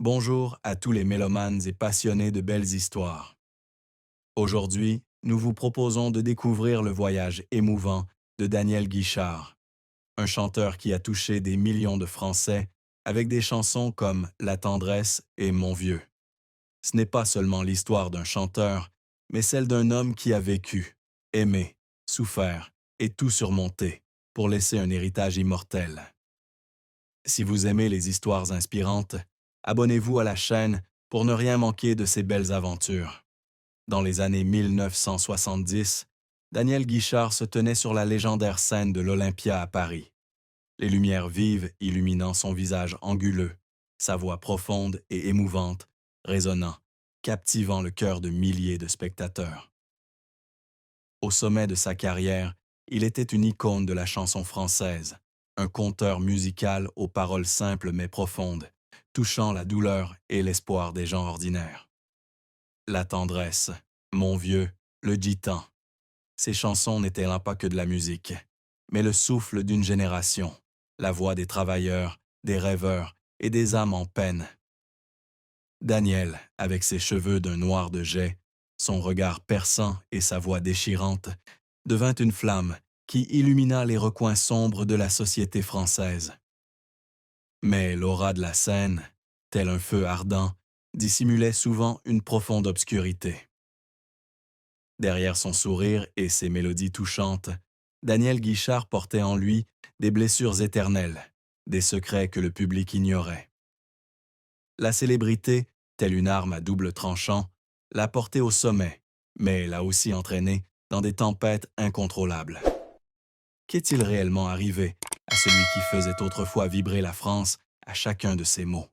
Bonjour à tous les mélomanes et passionnés de belles histoires. Aujourd'hui, nous vous proposons de découvrir le voyage émouvant de Daniel Guichard, un chanteur qui a touché des millions de Français avec des chansons comme La tendresse et Mon vieux. Ce n'est pas seulement l'histoire d'un chanteur, mais celle d'un homme qui a vécu, aimé, souffert et tout surmonté pour laisser un héritage immortel. Si vous aimez les histoires inspirantes, abonnez-vous à la chaîne pour ne rien manquer de ces belles aventures. Dans les années 1970, Daniel Guichard se tenait sur la légendaire scène de l'Olympia à Paris, les lumières vives illuminant son visage anguleux, sa voix profonde et émouvante, résonnant, captivant le cœur de milliers de spectateurs. Au sommet de sa carrière, il était une icône de la chanson française, un conteur musical aux paroles simples mais profondes, touchant la douleur et l'espoir des gens ordinaires. La tendresse, Mon vieux, le gitan. Ces chansons n'étaient là pas que de la musique, mais le souffle d'une génération, la voix des travailleurs, des rêveurs et des âmes en peine. Daniel, avec ses cheveux d'un noir de jais, son regard perçant et sa voix déchirante, devint une flamme qui illumina les recoins sombres de la société française. Mais l'aura de la scène, tel un feu ardent, dissimulait souvent une profonde obscurité. Derrière son sourire et ses mélodies touchantes, Daniel Guichard portait en lui des blessures éternelles, des secrets que le public ignorait. La célébrité, telle une arme à double tranchant, l'a porté au sommet, mais l'a aussi entraîné dans des tempêtes incontrôlables. Qu'est-il réellement arrivé à celui qui faisait autrefois vibrer la France à chacun de ses mots?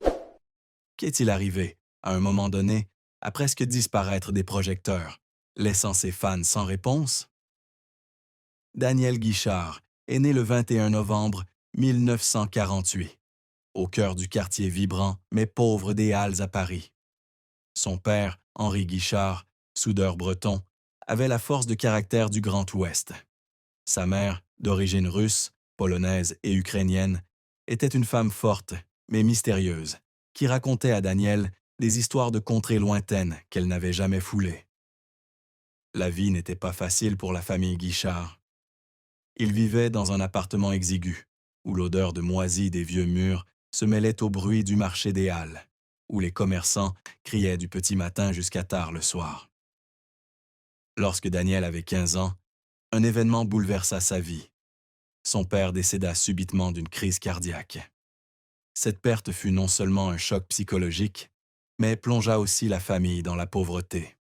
Qu'est-il arrivé, à un moment donné, à presque disparaître des projecteurs, laissant ses fans sans réponse? Daniel Guichard est né le 21 novembre 1948, au cœur du quartier vibrant mais pauvre des Halles à Paris. Son père, Henri Guichard, soudeur breton, avait la force de caractère du Grand Ouest. Sa mère, d'origine russe, polonaise et ukrainienne, était une femme forte, mais mystérieuse, qui racontait à Daniel des histoires de contrées lointaines qu'elle n'avait jamais foulées. La vie n'était pas facile pour la famille Guichard. Ils vivaient dans un appartement exigu, où l'odeur de moisi des vieux murs se mêlait au bruit du marché des Halles, où les commerçants criaient du petit matin jusqu'à tard le soir. Lorsque Daniel avait 15 ans, un événement bouleversa sa vie. Son père décéda subitement d'une crise cardiaque. Cette perte fut non seulement un choc psychologique, mais plongea aussi la famille dans la pauvreté.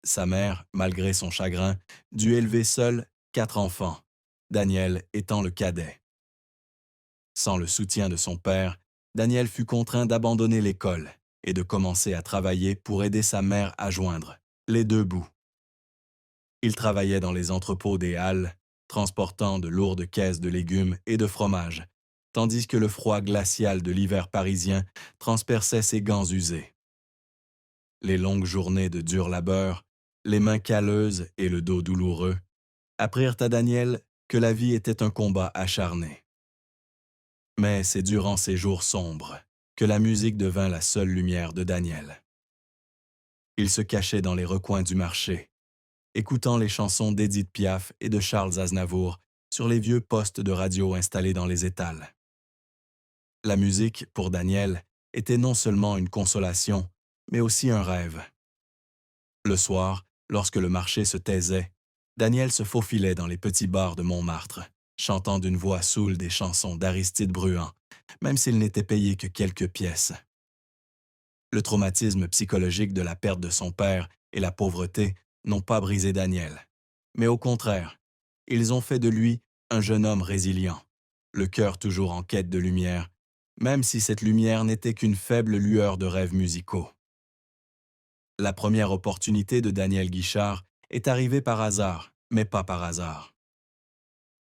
Sa mère, malgré son chagrin, dut élever seule 4 enfants, Daniel étant le cadet. Sans le soutien de son père, Daniel fut contraint d'abandonner l'école et de commencer à travailler pour aider sa mère à joindre les deux bouts. Il travaillait dans les entrepôts des Halles, transportant de lourdes caisses de légumes et de fromage, tandis que le froid glacial de l'hiver parisien transperçait ses gants usés. Les longues journées de dur labeur, les mains calleuses et le dos douloureux, apprirent à Daniel que la vie était un combat acharné. Mais c'est durant ces jours sombres que la musique devint la seule lumière de Daniel. Il se cachait dans les recoins du marché, écoutant les chansons d'Édith Piaf et de Charles Aznavour sur les vieux postes de radio installés dans les étals. La musique, pour Daniel, était non seulement une consolation, mais aussi un rêve. Le soir, lorsque le marché se taisait, Daniel se faufilait dans les petits bars de Montmartre, chantant d'une voix saoule des chansons d'Aristide Bruand, même s'il n'était payé que quelques pièces. Le traumatisme psychologique de la perte de son père et la pauvreté n'ont pas brisé Daniel, mais au contraire, ils ont fait de lui un jeune homme résilient, le cœur toujours en quête de lumière, même si cette lumière n'était qu'une faible lueur de rêves musicaux. La première opportunité de Daniel Guichard est arrivée par hasard, mais pas par hasard.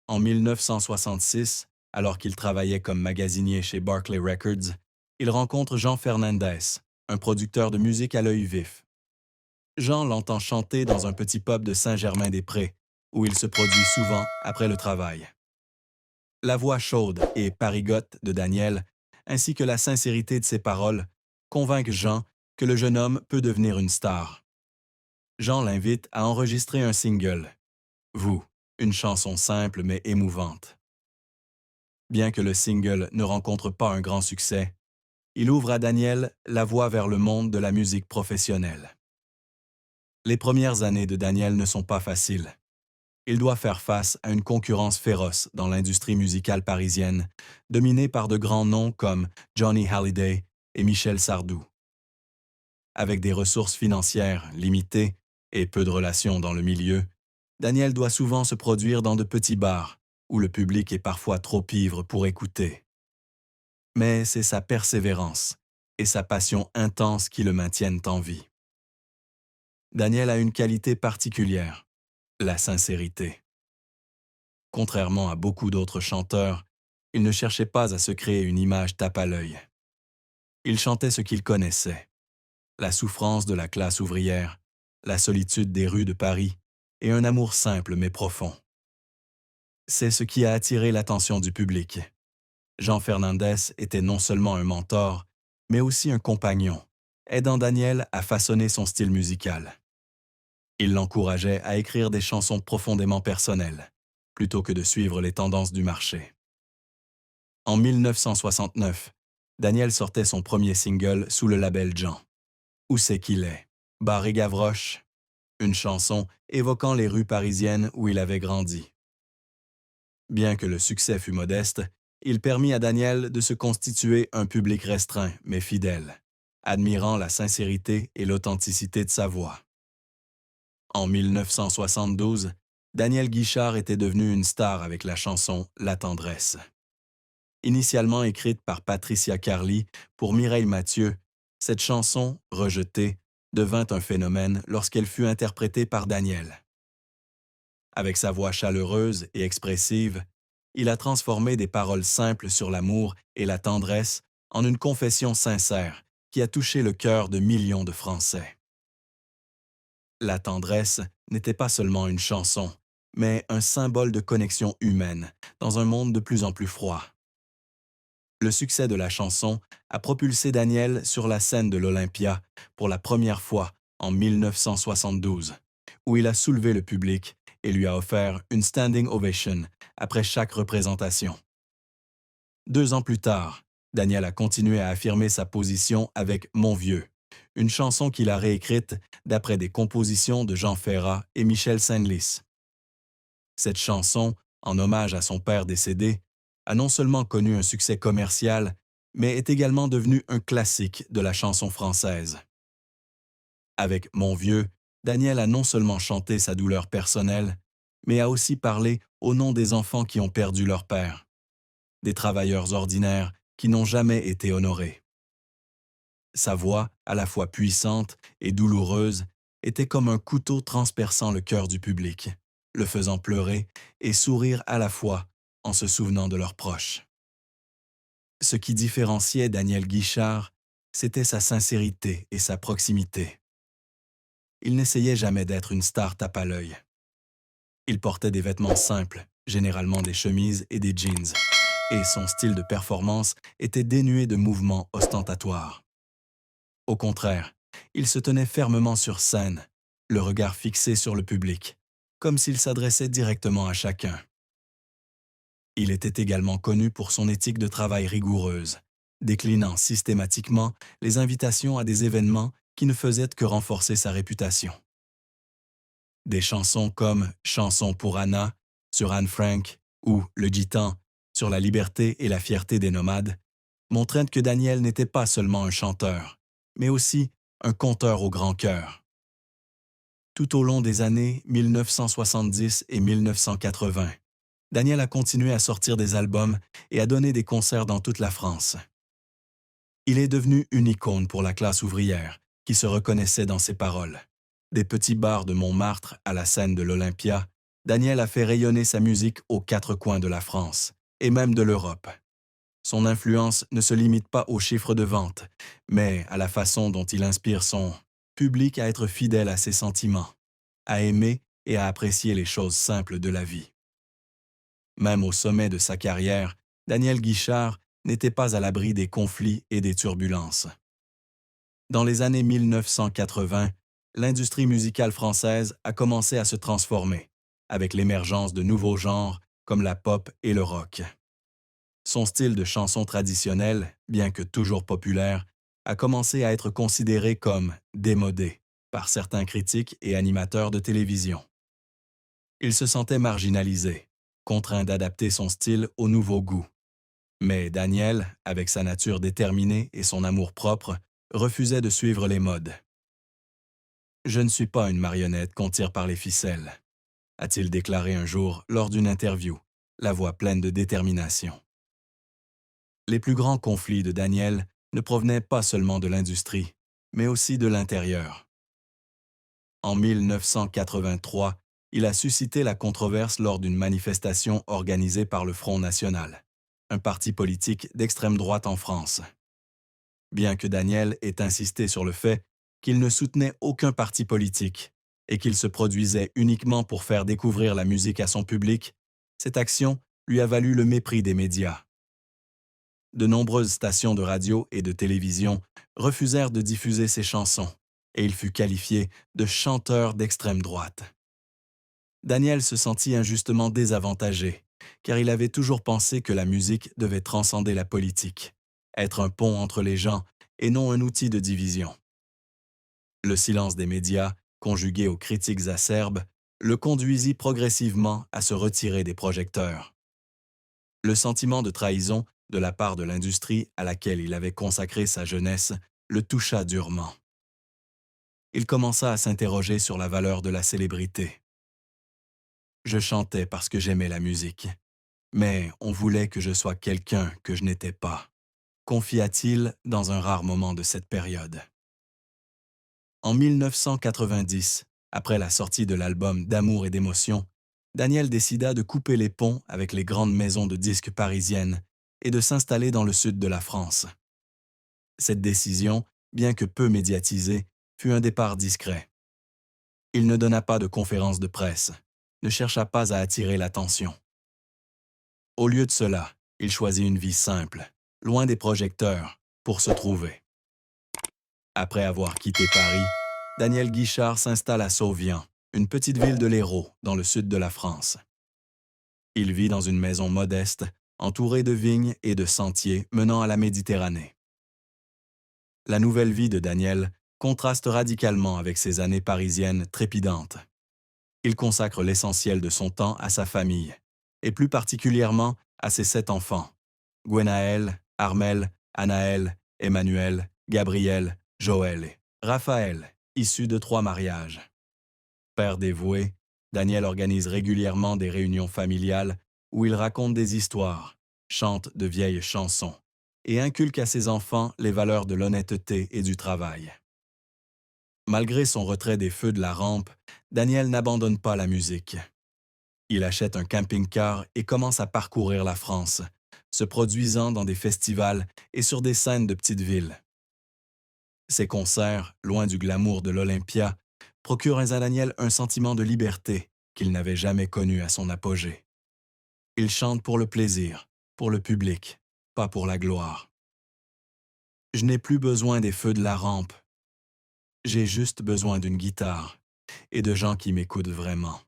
En 1966, alors qu'il travaillait comme magasinier chez Barclay Records, il rencontre Jean Fernandez, un producteur de musique à l'œil vif. Jean l'entend chanter dans un petit pub de Saint-Germain-des-Prés, où il se produit souvent après le travail. La voix chaude et parigote de Daniel, ainsi que la sincérité de ses paroles, convainc Jean que le jeune homme peut devenir une star. Jean l'invite à enregistrer un single, Vous, une chanson simple mais émouvante. Bien que le single ne rencontre pas un grand succès, il ouvre à Daniel la voie vers le monde de la musique professionnelle. Les premières années de Daniel ne sont pas faciles. Il doit faire face à une concurrence féroce dans l'industrie musicale parisienne, dominée par de grands noms comme Johnny Hallyday et Michel Sardou. Avec des ressources financières limitées et peu de relations dans le milieu, Daniel doit souvent se produire dans de petits bars, où le public est parfois trop ivre pour écouter. Mais c'est sa persévérance et sa passion intense qui le maintiennent en vie. Daniel a une qualité particulière, la sincérité. Contrairement à beaucoup d'autres chanteurs, il ne cherchait pas à se créer une image tape à l'œil. Il chantait ce qu'il connaissait, la souffrance de la classe ouvrière, la solitude des rues de Paris et un amour simple mais profond. C'est ce qui a attiré l'attention du public. Jean Fernandez était non seulement un mentor, mais aussi un compagnon, aidant Daniel à façonner son style musical. Il l'encourageait à écrire des chansons profondément personnelles, plutôt que de suivre les tendances du marché. En 1969, Daniel sortait son premier single sous le label Jean. Où c'est qu'il est? Barré Gavroche, une chanson évoquant les rues parisiennes où il avait grandi. Bien que le succès fût modeste, il permit à Daniel de se constituer un public restreint mais fidèle, admirant la sincérité et l'authenticité de sa voix. En 1972, Daniel Guichard était devenu une star avec la chanson La tendresse. Initialement écrite par Patricia Carly pour Mireille Mathieu, cette chanson, rejetée, devint un phénomène lorsqu'elle fut interprétée par Daniel. Avec sa voix chaleureuse et expressive, il a transformé des paroles simples sur l'amour et la tendresse en une confession sincère qui a touché le cœur de millions de Français. La tendresse n'était pas seulement une chanson, mais un symbole de connexion humaine dans un monde de plus en plus froid. Le succès de la chanson a propulsé Daniel sur la scène de l'Olympia pour la première fois en 1972, où il a soulevé le public et lui a offert une standing ovation après chaque représentation. 2 ans plus tard, Daniel a continué à affirmer sa position avec Mon vieux, une chanson qu'il a réécrite d'après des compositions de Jean Ferrat et Michel Senlis. Cette chanson, en hommage à son père décédé, a non seulement connu un succès commercial, mais est également devenue un classique de la chanson française. Avec Mon vieux, Daniel a non seulement chanté sa douleur personnelle, mais a aussi parlé au nom des enfants qui ont perdu leur père, des travailleurs ordinaires qui n'ont jamais été honorés. Sa voix, à la fois puissante et douloureuse, était comme un couteau transperçant le cœur du public, le faisant pleurer et sourire à la fois en se souvenant de leurs proches. Ce qui différenciait Daniel Guichard, c'était sa sincérité et sa proximité. Il n'essayait jamais d'être une star tape à l'œil. Il portait des vêtements simples, généralement des chemises et des jeans, et son style de performance était dénué de mouvements ostentatoires. Au contraire, il se tenait fermement sur scène, le regard fixé sur le public, comme s'il s'adressait directement à chacun. Il était également connu pour son éthique de travail rigoureuse, déclinant systématiquement les invitations à des événements qui ne faisaient que renforcer sa réputation. Des chansons comme Chanson pour Anna, sur Anne Frank, ou Le Gitan, sur la liberté et la fierté des nomades, montraient que Daniel n'était pas seulement un chanteur, mais aussi un conteur au grand cœur. Tout au long des années 1970 et 1980, Daniel a continué à sortir des albums et à donner des concerts dans toute la France. Il est devenu une icône pour la classe ouvrière, qui se reconnaissait dans ses paroles. Des petits bars de Montmartre à la scène de l'Olympia, Daniel a fait rayonner sa musique aux 4 coins de la France, et même de l'Europe. Son influence ne se limite pas aux chiffres de vente, mais à la façon dont il inspire son public à être fidèle à ses sentiments, à aimer et à apprécier les choses simples de la vie. Même au sommet de sa carrière, Daniel Guichard n'était pas à l'abri des conflits et des turbulences. Dans les années 1980, l'industrie musicale française a commencé à se transformer, avec l'émergence de nouveaux genres comme la pop et le rock. Son style de chanson traditionnelle, bien que toujours populaire, a commencé à être considéré comme démodé par certains critiques et animateurs de télévision. Il se sentait marginalisé, contraint d'adapter son style au nouveau goût. Mais Daniel, avec sa nature déterminée et son amour-propre, refusait de suivre les modes. « Je ne suis pas une marionnette qu'on tire par les ficelles », a-t-il déclaré un jour lors d'une interview, la voix pleine de détermination. Les plus grands conflits de Daniel ne provenaient pas seulement de l'industrie, mais aussi de l'intérieur. En 1983, il a suscité la controverse lors d'une manifestation organisée par le Front National, un parti politique d'extrême droite en France. Bien que Daniel ait insisté sur le fait qu'il ne soutenait aucun parti politique et qu'il se produisait uniquement pour faire découvrir la musique à son public, cette action lui a valu le mépris des médias. De nombreuses stations de radio et de télévision refusèrent de diffuser ses chansons, et il fut qualifié de chanteur d'extrême droite. Daniel se sentit injustement désavantagé, car il avait toujours pensé que la musique devait transcender la politique, être un pont entre les gens et non un outil de division. Le silence des médias, conjugué aux critiques acerbes, le conduisit progressivement à se retirer des projecteurs. Le sentiment de trahison de la part de l'industrie à laquelle il avait consacré sa jeunesse le toucha durement. Il commença à s'interroger sur la valeur de la célébrité. « Je chantais parce que j'aimais la musique, mais on voulait que je sois quelqu'un que je n'étais pas », confia-t-il dans un rare moment de cette période. En 1990, après la sortie de l'album D'amour et d'émotion, Daniel décida de couper les ponts avec les grandes maisons de disques parisiennes et de s'installer dans le sud de la France. Cette décision, bien que peu médiatisée, fut un départ discret. Il ne donna pas de conférences de presse, ne chercha pas à attirer l'attention. Au lieu de cela, il choisit une vie simple, loin des projecteurs, pour se trouver. Après avoir quitté Paris, Daniel Guichard s'installe à Sauvian, une petite ville de l'Hérault, dans le sud de la France. Il vit dans une maison modeste, entourée de vignes et de sentiers menant à la Méditerranée. La nouvelle vie de Daniel contraste radicalement avec ses années parisiennes trépidantes. Il consacre l'essentiel de son temps à sa famille, et plus particulièrement à ses 7 enfants, Gwenaël, Armel, Anaël, Emmanuel, Gabriel, Joël et Raphaël, issus de 3 mariages. Père dévoué, Daniel organise régulièrement des réunions familiales où il raconte des histoires, chante de vieilles chansons et inculque à ses enfants les valeurs de l'honnêteté et du travail. Malgré son retrait des feux de la rampe, Daniel n'abandonne pas la musique. Il achète un camping-car et commence à parcourir la France, se produisant dans des festivals et sur des scènes de petites villes. Ses concerts, loin du glamour de l'Olympia, procurent à Daniel un sentiment de liberté qu'il n'avait jamais connu à son apogée. Il chante pour le plaisir, pour le public, pas pour la gloire. « Je n'ai plus besoin des feux de la rampe. J'ai juste besoin d'une guitare et de gens qui m'écoutent vraiment »,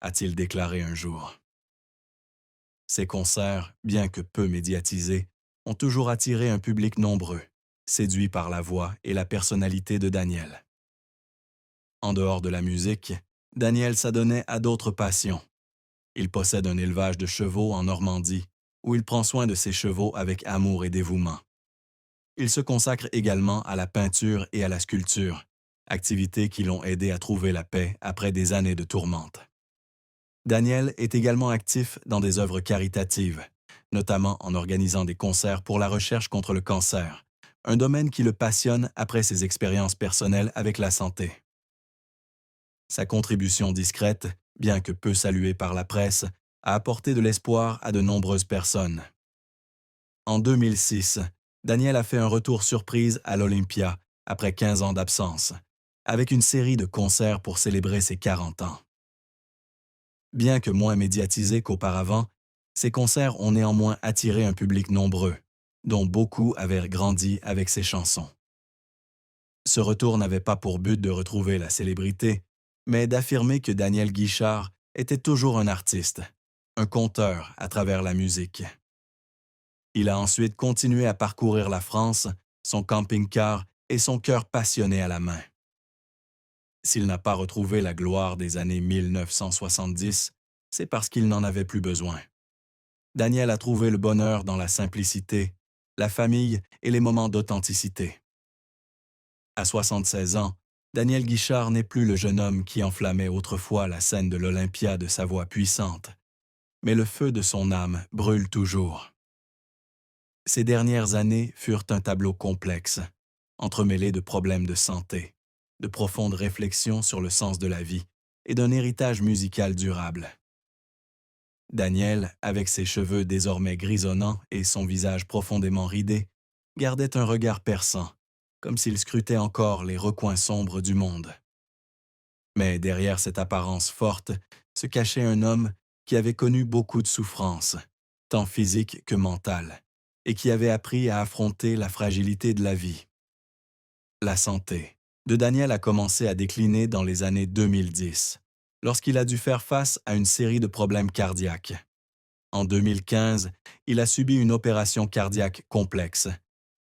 a-t-il déclaré un jour. Ses concerts, bien que peu médiatisés, ont toujours attiré un public nombreux, séduit par la voix et la personnalité de Daniel. En dehors de la musique, Daniel s'adonnait à d'autres passions. Il possède un élevage de chevaux en Normandie, où il prend soin de ses chevaux avec amour et dévouement. Il se consacre également à la peinture et à la sculpture, activités qui l'ont aidé à trouver la paix après des années de tourmente. Daniel est également actif dans des œuvres caritatives, notamment en organisant des concerts pour la recherche contre le cancer, un domaine qui le passionne après ses expériences personnelles avec la santé. Sa contribution discrète, bien que peu saluée par la presse, a apporté de l'espoir à de nombreuses personnes. En 2006, Daniel a fait un retour surprise à l'Olympia après 15 ans d'absence, avec une série de concerts pour célébrer ses 40 ans. Bien que moins médiatisés qu'auparavant, ces concerts ont néanmoins attiré un public nombreux, dont beaucoup avaient grandi avec ses chansons. Ce retour n'avait pas pour but de retrouver la célébrité, mais d'affirmer que Daniel Guichard était toujours un artiste, un conteur à travers la musique. Il a ensuite continué à parcourir la France, son camping-car et son cœur passionné à la main. S'il n'a pas retrouvé la gloire des années 1970, c'est parce qu'il n'en avait plus besoin. Daniel a trouvé le bonheur dans la simplicité, la famille et les moments d'authenticité. À 76 ans, Daniel Guichard n'est plus le jeune homme qui enflammait autrefois la scène de l'Olympia de sa voix puissante, mais le feu de son âme brûle toujours. Ces dernières années furent un tableau complexe, entremêlé de problèmes de santé, de profondes réflexions sur le sens de la vie et d'un héritage musical durable. Daniel, avec ses cheveux désormais grisonnants et son visage profondément ridé, gardait un regard perçant, comme s'il scrutait encore les recoins sombres du monde. Mais derrière cette apparence forte se cachait un homme qui avait connu beaucoup de souffrances, tant physiques que mentales, et qui avait appris à affronter la fragilité de la vie. La santé de Daniel a commencé à décliner dans les années 2010, lorsqu'il a dû faire face à une série de problèmes cardiaques. En 2015, il a subi une opération cardiaque complexe,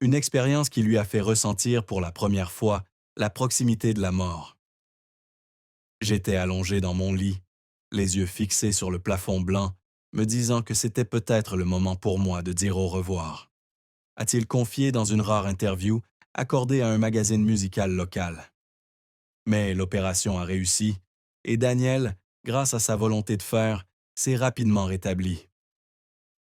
une expérience qui lui a fait ressentir pour la première fois la proximité de la mort. J'étais allongé dans mon lit, les yeux fixés sur le plafond blanc, me disant que c'était peut-être le moment pour moi de dire au revoir, a-t-il confié dans une rare interview accordée à un magazine musical local. Mais l'opération a réussi, et Daniel, grâce à sa volonté de faire, s'est rapidement rétabli.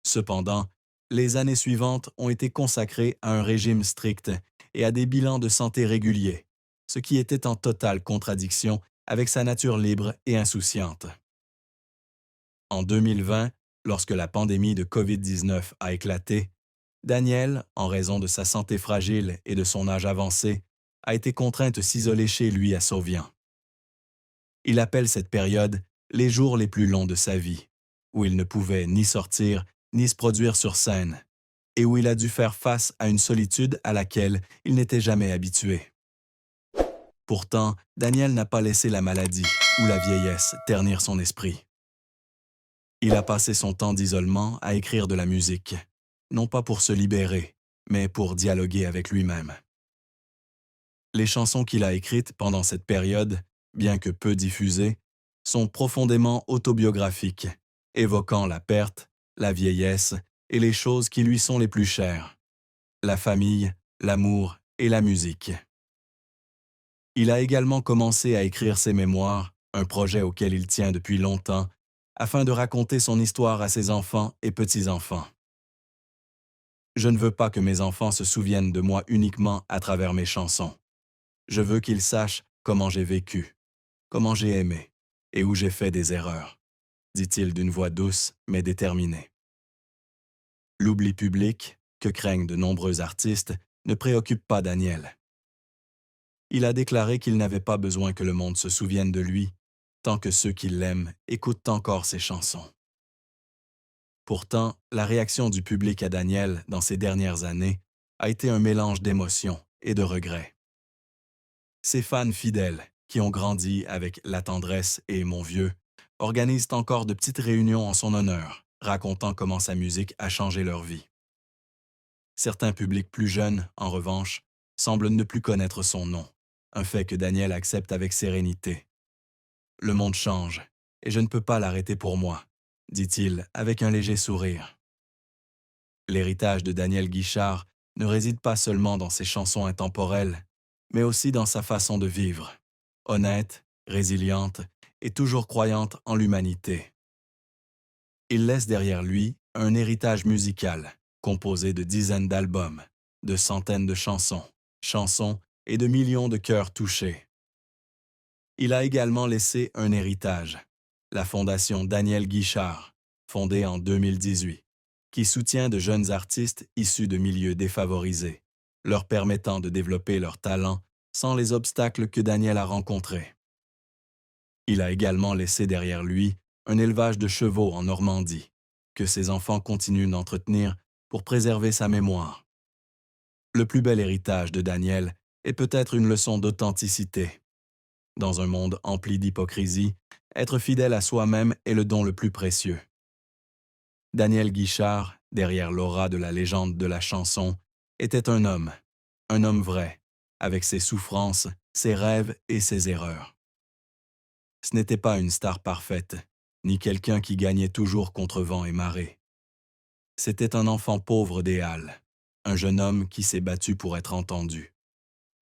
Cependant, les années suivantes ont été consacrées à un régime strict et à des bilans de santé réguliers, ce qui était en totale contradiction avec sa nature libre et insouciante. En 2020, lorsque la pandémie de COVID-19 a éclaté, Daniel, en raison de sa santé fragile et de son âge avancé, a été contraint de s'isoler chez lui à Sauvian. Il appelle cette période les jours les plus longs de sa vie, où il ne pouvait ni sortir ni se produire sur scène, et où il a dû faire face à une solitude à laquelle il n'était jamais habitué. Pourtant, Daniel n'a pas laissé la maladie ou la vieillesse ternir son esprit. Il a passé son temps d'isolement à écrire de la musique, non pas pour se libérer, mais pour dialoguer avec lui-même. Les chansons qu'il a écrites pendant cette période, bien que peu diffusées, sont profondément autobiographiques, évoquant la perte, la vieillesse et les choses qui lui sont les plus chères, la famille, l'amour et la musique. Il a également commencé à écrire ses mémoires, un projet auquel il tient depuis longtemps, afin de raconter son histoire à ses enfants et petits-enfants. Je ne veux pas que mes enfants se souviennent de moi uniquement à travers mes chansons. Je veux qu'ils sachent comment j'ai vécu, comment j'ai aimé et où j'ai fait des erreurs, dit-il d'une voix douce mais déterminée. L'oubli public, que craignent de nombreux artistes, ne préoccupe pas Daniel. Il a déclaré qu'il n'avait pas besoin que le monde se souvienne de lui, tant que ceux qui l'aiment écoutent encore ses chansons. Pourtant, la réaction du public à Daniel dans ces dernières années a été un mélange d'émotions et de regrets. Ses fans fidèles, qui ont grandi avec La Tendresse et Mon Vieux, organisent encore de petites réunions en son honneur, racontant comment sa musique a changé leur vie. Certains publics plus jeunes, en revanche, semblent ne plus connaître son nom, un fait que Daniel accepte avec sérénité. Le monde change, et je ne peux pas l'arrêter pour moi, dit-il avec un léger sourire. L'héritage de Daniel Guichard ne réside pas seulement dans ses chansons intemporelles, mais aussi dans sa façon de vivre, honnête, résiliente et toujours croyante en l'humanité. Il laisse derrière lui un héritage musical, composé de dizaines d'albums, de centaines de chansons et de millions de cœurs touchés. Il a également laissé un héritage, la Fondation Daniel Guichard, fondée en 2018, qui soutient de jeunes artistes issus de milieux défavorisés, leur permettant de développer leur talent sans les obstacles que Daniel a rencontrés. Il a également laissé derrière lui un élevage de chevaux en Normandie, que ses enfants continuent d'entretenir pour préserver sa mémoire. Le plus bel héritage de Daniel et peut-être une leçon d'authenticité. Dans un monde empli d'hypocrisie, être fidèle à soi-même est le don le plus précieux. Daniel Guichard, derrière l'aura de la légende de la chanson, était un homme vrai, avec ses souffrances, ses rêves et ses erreurs. Ce n'était pas une star parfaite, ni quelqu'un qui gagnait toujours contre vent et marée. C'était un enfant pauvre des Halles, un jeune homme qui s'est battu pour être entendu,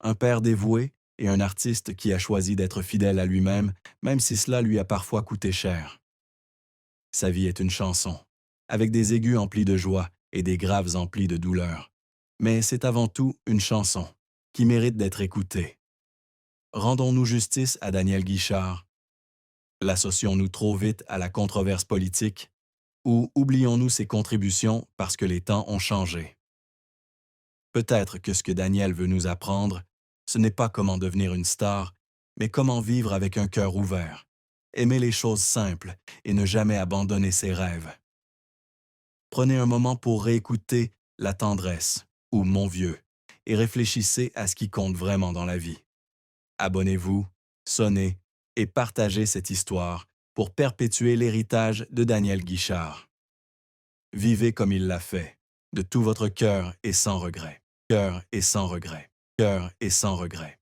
un père dévoué et un artiste qui a choisi d'être fidèle à lui-même, même si cela lui a parfois coûté cher. Sa vie est une chanson, avec des aigus emplis de joie et des graves emplis de douleur. Mais c'est avant tout une chanson qui mérite d'être écoutée. Rendons-nous justice à Daniel Guichard. L'associons-nous trop vite à la controverse politique ou oublions-nous ses contributions parce que les temps ont changé? Peut-être que ce que Daniel veut nous apprendre, ce n'est pas comment devenir une star, mais comment vivre avec un cœur ouvert, aimer les choses simples et ne jamais abandonner ses rêves. Prenez un moment pour réécouter La tendresse ou Mon vieux et réfléchissez à ce qui compte vraiment dans la vie. Abonnez-vous, sonnez et partagez cette histoire pour perpétuer l'héritage de Daniel Guichard. Vivez comme il l'a fait, de tout votre cœur et sans regret. Cœur et sans regret. Cœur et sans regret.